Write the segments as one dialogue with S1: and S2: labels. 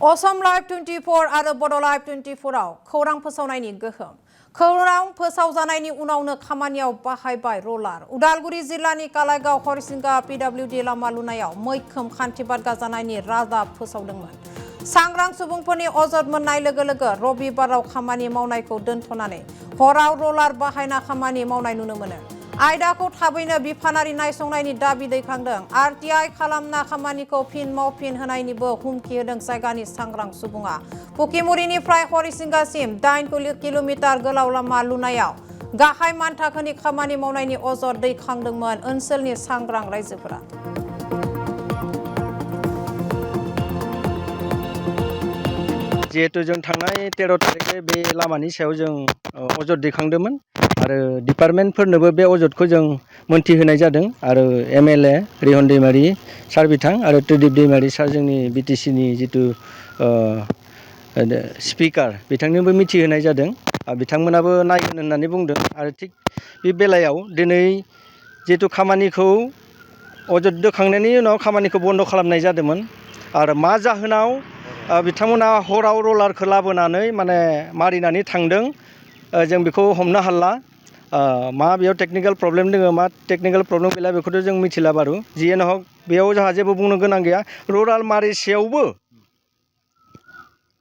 S1: Assam live 24 आरो बड' live 24 आव खौरां फोसावनायनि गोहोम। खौरां फोसावजानायनि उनावनो खामानियाव बाहायबाय रलार। उदालगुरि जिल्लानि कालाइगाव हरिसिंगा पिडब्लिउडि लामा लुनायाव मैखोम खान्थि बादगा जानायनि रादाब फोसावदोंमोन। सांग्रां सुबुंफोरनि अजद मोननाय लोगो लोगो रबिबाराव खामानि मावनायखौ दोनथ'नानै हराव रलार बाहायना खामानि मावनाय नुनो मोनो। आयदाखौ थाबैनो बिफानारि नायसंनायनि दाबि दैखांदों। आरटिआइ खालामना खामानिखौ फिन मावफिन होनायनिबो हुमखि होदों जायगानि सांग्रां सुबुङा। फुकिमुरिनिफ्राय हरिसिंगासिम 8 किल'मिटार गोलाव लामा लुनायाव गाहाय मानथाखोनि खामानि मावनायनि अजद दैखांदोंमोन ओनसोलनि सांग्रां रायजोफोरा।
S2: जिहेतु जों थांनाय 13 तारिखे बे लामानि सायाव जों अजद दैखांदोंमोन आरो डिपार्टमेन्टफोरनोबो बे अजदखौ जों मोनथिहोनाय जादों आरो एमएलए रिहन दैमारि सार बिथां आरो त्रिदिप दैमारि सार जोंनि बिटिसिनि जितु स्पिकार बिथांनोबो मिथिहोनाय जादों। बिथांमोनाबो नायगोन होननानै बुंदों आरो थिग बे बेलायाव दिनै जितु खामानिखौ अजद दैखांनायनि उनाव खामानिखौ बन्द' खालामनाय जादोंमोन आरो मा जाहोनाव बिथांमोना हराव रलारखौ लाबोनानै माने मारिनानै थांदों जों बेखौ हमनो हाला। मा बेयाव टेकनिकेल प्रब्लेम दङ मा टेकनिकेल प्रब्लेम गैला बेखौथ' जों मिथिला बारु जियानो हक बेयाव जोंहा जेबो बुंनो गोनां गैया। रलार मारिसेयावबो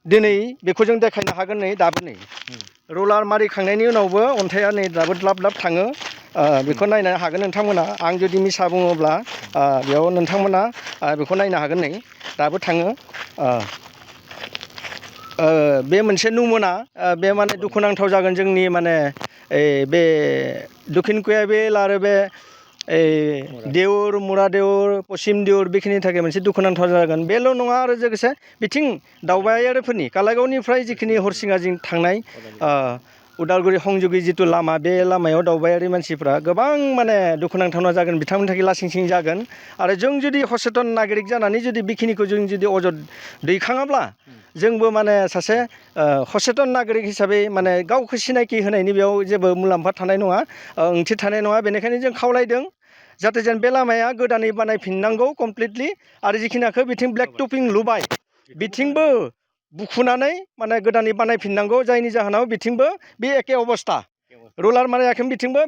S2: दिनै बेखौ जों देखायनो हागोन। नै दाबो नै रलार मारिखांनायनि उनावबो अन्थाइआ नै दाबो द्लाब द्लाब थाङो। बेखौ नायनो हागोन नोंथांमोना। आं जुदि मिसा बुङोब्ला बेयाव नोंथांमोना बेखौ नायनो हागोन। नै दाबो थाङो। बे मोनसे नमुना बे माने दुखुनांथाव जागोन जोंनि माने बे दक्षिण कोयाबेल आरो बे देउर मुरा देउर पश्चिम देउर बेखिनि थाखाय मोनसे दुखुनांथाव जागोन। बेल' नङा आरो लोगोसे बिथिं दावबायारिफोरनि कालाइगावनिफ्राय जिखिनि हरिसिंगाजों थांनाय उदालगुरि संजुगि जितु लामा बे लामायाव दावबायारि मानसिफ्रा गोबां माने दुखुनांथावना जागोन बिथांमोननि थाखाय लासिं सिं जागोन। आरो जों जुदि सचेतन नागरिक जानानै जुदि बेखिनिखौ जों जुदि अजद दैखाङाब्ला जोंबो माने सासे सचेतन नागरिक हिसाबै माने गावखौ सिनायथि होनायनि बेयाव जेबो मुलाम्फा थानाय नङा, ओंथि थानाय नङा। बेनिखायनो जों खावलायदों जाहाथे जेन बे लामाया गोदानै बानायफिननांगौ कमप्लिटलि आरो जिखिनिखौ बिथिं ब्लेक टपिं लुबाय बिथिंबो बुखुनानै माने गोदानै बानायफिननांगौ जायनि जाहोनाव बिथिंबो बे एखे अबस्था रलार मारियाखै बिथिंबो